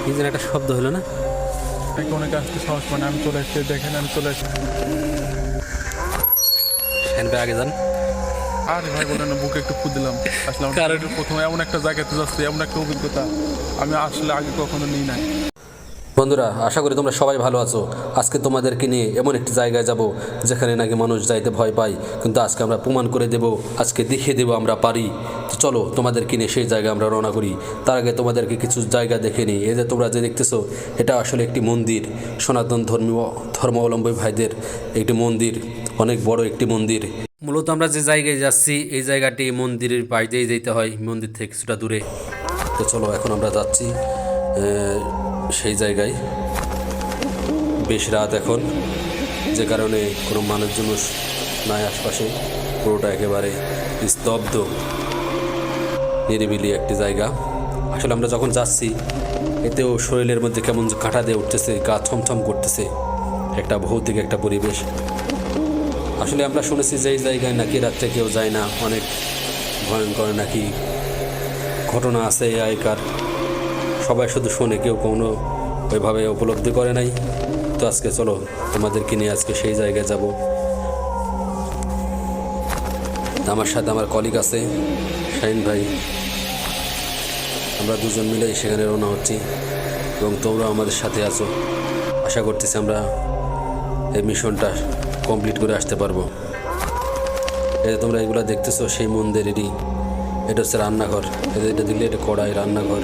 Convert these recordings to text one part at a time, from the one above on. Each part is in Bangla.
কি যেন একটা শব্দ হলো না? অনেকে আসতে সাহস মানে আমি চলে এসেছি, দেখেন আমি চলে এসেছি। আগে যান। আরে ভাই বলেন না, বুকে একটু ফু দিলাম। আসলাম প্রথমে এমন একটা জায়গাতে যাচ্ছি, এমন একটা অভিজ্ঞতা আমি আসলে আগে কখনো নিই নাই। বন্ধুরা, আশা করি তোমরা সবাই ভালো আছো। আজকে তোমাদেরকে নিয়ে এমন একটি জায়গায় যাব যেখানে নাকি মানুষ যাইতে ভয় পায়, কিন্তু আজকে আমরা প্রমাণ করে দেব, আজকে দেখিয়ে দেব আমরা পারি। তো চলো তোমাদেরকে নিয়ে সেই জায়গায় আমরা রওনা করি। তার আগে তোমাদেরকে কিছু জায়গা দেখে নিই। এই যে তোমরা যে দেখতেছো, এটা আসলে একটি মন্দির, সনাতন ধর্মাবলম্বী ভাইদের একটি মন্দির, অনেক বড় একটি মন্দির। মূলত আমরা যে জায়গায় যাচ্ছি, এই জায়গাটি মন্দিরের বাইরেই যেতে হয়, মন্দির থেকে কিছুটা দূরে। তো চলো এখন আমরা যাচ্ছি সেই জায়গায়। বেশ রাত এখন, যে কারণে কোনো মানুষজন নাই আশপাশে, পুরোটা একেবারে স্তব্ধ, নিরিবিলি একটি জায়গা। আসলে আমরা যখন যাচ্ছি, এতেও শরীরের মধ্যে কেমন কাঁটা দিয়ে উঠতেছে, গা থমথম করতেছে, একটা ভৌতিক একটা পরিবেশ। আসলে আমরা শুনেছি যে এই জায়গায় নাকি রাত্রে কেউ যায় না, অনেক ভয়ঙ্কর নাকি ঘটনা আছে এই আগেকার। সবাই শুধু শোনে, কেউ কোনো ওইভাবে উপলব্ধি করে নাই। তো আজকে চলো তোমাদেরকে নিয়ে আজকে সেই জায়গায় যাব। আমার সাথে আমার কলিগ আছে, শাহিন ভাই। আমরা দুজন মিলেই সেখানে রওনা হচ্ছি এবং তোমরাও আমাদের সাথে আছো। আশা করতেছি আমরা এই মিশনটা কমপ্লিট করে আসতে পারবো। এই যে তোমরা এগুলো দেখতেছো, সেই মন্দিরেরই এটা হচ্ছে রান্নাঘর। এটা দেখলে এটা কড়াই রান্নাঘর।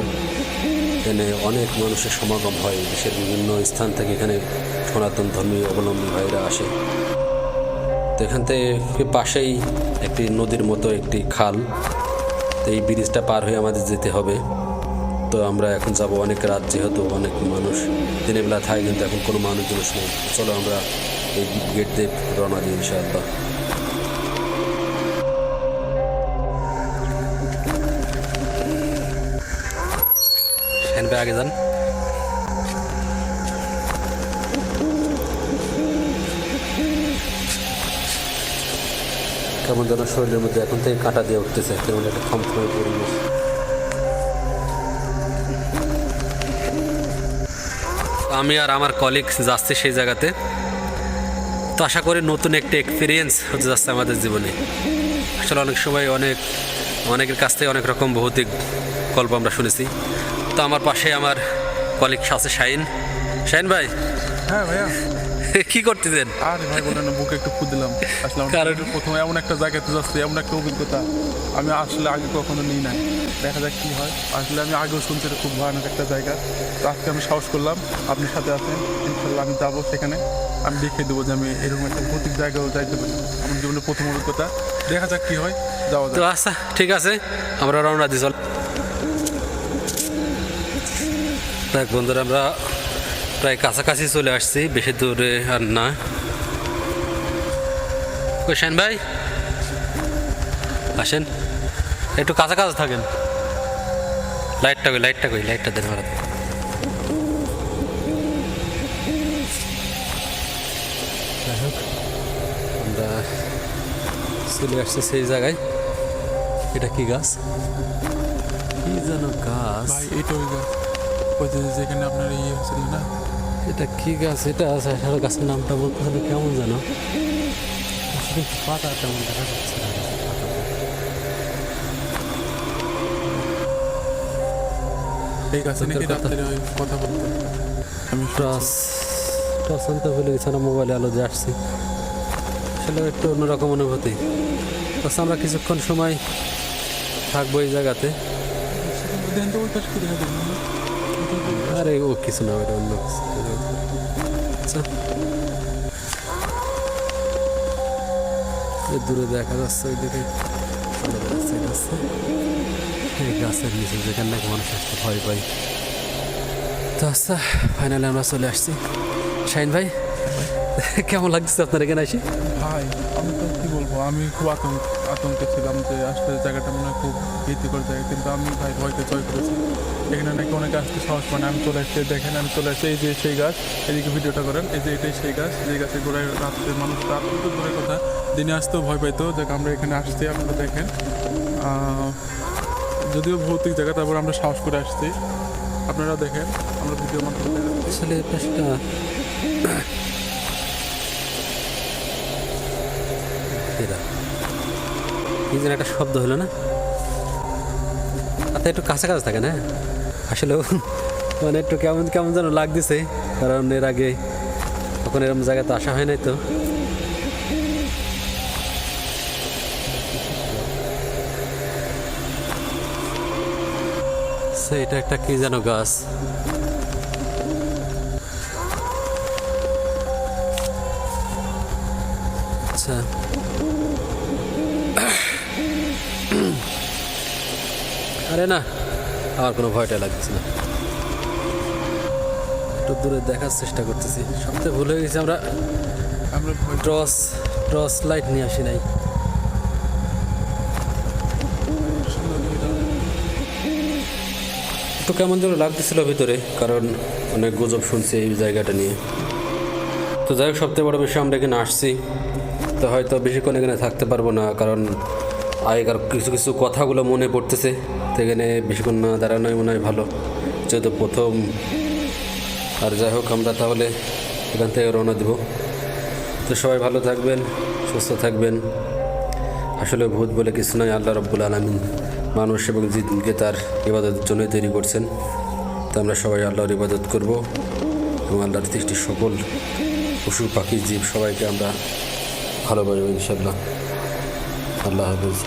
এখানে অনেক মানুষের সমাগম হয়, দেশের বিভিন্ন স্থান থেকে এখানে সনাতন ধর্মীয় অবলম্বী ভাইরা আসে। তো এখান থেকে পাশেই একটি নদীর মতো একটি খাল, তো এই ব্রিজটা পার হয়ে আমাদের যেতে হবে। তো আমরা এখন যাব, অনেক রাত যেহেতু, অনেক মানুষ দিনের বেলা থাকে, কিন্তু এখন কোনো মানুষজন নেই। চলো আমরা এই গেট দিয়ে রওনা দিই ইনশাআল্লাহ। আগে যান। কেমন যেন শরীরের মধ্যে এখন থেকে কাঁটা দিয়ে উঠতেছে, কেমন একটা থমথমে পরিবেশ। আমি আর আমার কলিগ যাচ্ছি সেই জায়গাতে। তো আশা করি নতুন একটা এক্সপিরিয়েন্স হতে যাচ্ছে আমাদের জীবনে। আসলে অনেক সময় অনেকের কাছ থেকে অনেক রকম ভৌতিক গল্প আমরা শুনেছি। তো আমার পাশে আমার কলিগ আছে শাহিন। শাহিন ভাই। হ্যাঁ ভাইয়া। কি করতেছেন? আরে ভাই বলেন না, বুকে একটু ফু দিলাম। আসলাম প্রথমে এমন একটা জায়গাতে যাচ্ছি, এমন একটা অভিজ্ঞতা আমি আসলে আগে কখনো নিই নাই। দেখা যাক কি হয়। আসলে আমি আগেও শুনছি এটা খুব ভয়ানক একটা জায়গা। তো আজকে আমি সাহস করলাম, আপনি সাথে আছেন, ইনশাল্লাহ আমি যাবো সেখানে। আমি দেখিয়ে দেবো যে আমি এরকম একটা ভৌতিক জায়গাও যাইতে পারি। আমার জীবনের প্রথম অভিজ্ঞতা, দেখা যাক কি হয়, যাওয়া তো যাক। আচ্ছা ঠিক আছে, আমরা রওনা দিই। চল দেখ বন্ধুরা, আমরা প্রায় কাছাকাছি চলে আসছি, বেশি দূরে আর না। শাহিন ভাই আসেন, একটু কাছাকাছি থাকেন। লাইটটা দেন মারা। যাই হোক, আমরা চলে আসছি সেই জায়গায়। এটা কি গাছ, কি যেন গাছ ভাই? এটা ওই গাছ, ওই যেখানে আপনার ইয়ে হয়েছিল না? এটা কি গাছ? এটা আছে আসলে গাছের নামটা বলতে হলে কেমন জানো, পাতা তেমন দেখা যাচ্ছে না। এই গাছে নাকি রাত্রে কথা বলতে আমি টস আনতে ভুলে গেছি না, মোবাইলে আলো দিয়ে আসছি। আসলে একটু অন্যরকম অনুভূতি। আচ্ছা, আমরা কিছুক্ষণ সময় থাকবো এই জায়গাতে। আরে ও কিছু না, ওটা অন্য কিছু। আচ্ছা, দূরে দেখা যাচ্ছে ওইদিকে এই গাছের নিচে, যেখানে নাকি মানুষ আসতে ভয় পাই। তো আচ্ছা, ফাইনালি আমরা চলে আসছি। শাহিন ভাই, কেমন লাগছে আপনার এখানে আসি? ভাই আমি তো কী বলবো, আমি খুব আতঙ্কে ছিলাম যে আসলে জায়গাটা মনে হয় খুব ভীতিকর জায়গা, কিন্তু আমি ভাই ভয়কে জয় করেছি। এখানে নাকি অনেকে আসতে সাহস পায় না। আমি চলে এসেছি, দেখেন আমি চলে এসেছি। এই যে সেই গাছ, এদিকে ভিডিওটা করেন। এই যে এটাই সেই গাছ, যে গাছের গোড়ায় রাত্রে মানুষ, রাত তো দূরের কথা, দিনে আসতেও ভয় পাইতো। যাকে আমরা এখানে আসছি, আপনারা দেখেন, যদিও ভৌতিক জায়গা, তারপর আমরা সাহস করে আসছি। আপনারা দেখেন, আমরা ভিডিওর মাধ্যমে দেখাচ্ছি। আসলে পাশটা এরা কি যেন একটা শব্দ হলো না, আচ্ছা একটু কাছাকাছি থাকে না আসলে মানে একটু কেমন কেমন যেন লাগতেছে, কারণ এর আগে তখন এরকম জায়গায় তো আসা হয় নাই তো। এটা একটা কি যেন গাছ, আচ্ছা আরে না, আমার কোনো ভয়টা লাগছে না, একটু দূরে দেখার চেষ্টা করতেছি। সবথেকে ভুল হয়ে গেছি, আমরা আমরা ভয় টর্চ লাইট নিয়ে আসি নাই। সুন্দর ভিডিও। একটু কেমন যেন লাগতেছিল ভিতরে, কারণ অনেক গুজব শুনছি এই জায়গাটা নিয়ে। তো যাই হোক, সবথেকে বড় বিষয় আমরা এখানে আসছি, তো হয়তো বেশিক্ষণ এখানে থাকতে পারবো না, কারণ আগেকার কিছু কিছু কথাগুলো মনে পড়তেছে, তো এখানে বেশিক্ষণ না দাঁড়ানোই মনে হয় ভালো, যেহেতু প্রথম। আর যাই হোক, আমরা তাহলে এখান থেকে রওনা দেব। তো সবাই ভালো থাকবেন, সুস্থ থাকবেন। আসলে ভূত বলে কিছু নয়, আল্লাহ রাব্বুল আলামিন মানুষ এবং জিনকে তার ইবাদতের জন্যই তৈরি করছেন। তো আমরা সবাই আল্লাহর ইবাদত করব এবং আল্লাহর সৃষ্টির সকল পশু পাখি জীব সবাইকে আমরা ভালোবাসবো ইনশাল্লাহ। আল্লাহ হাফেজ।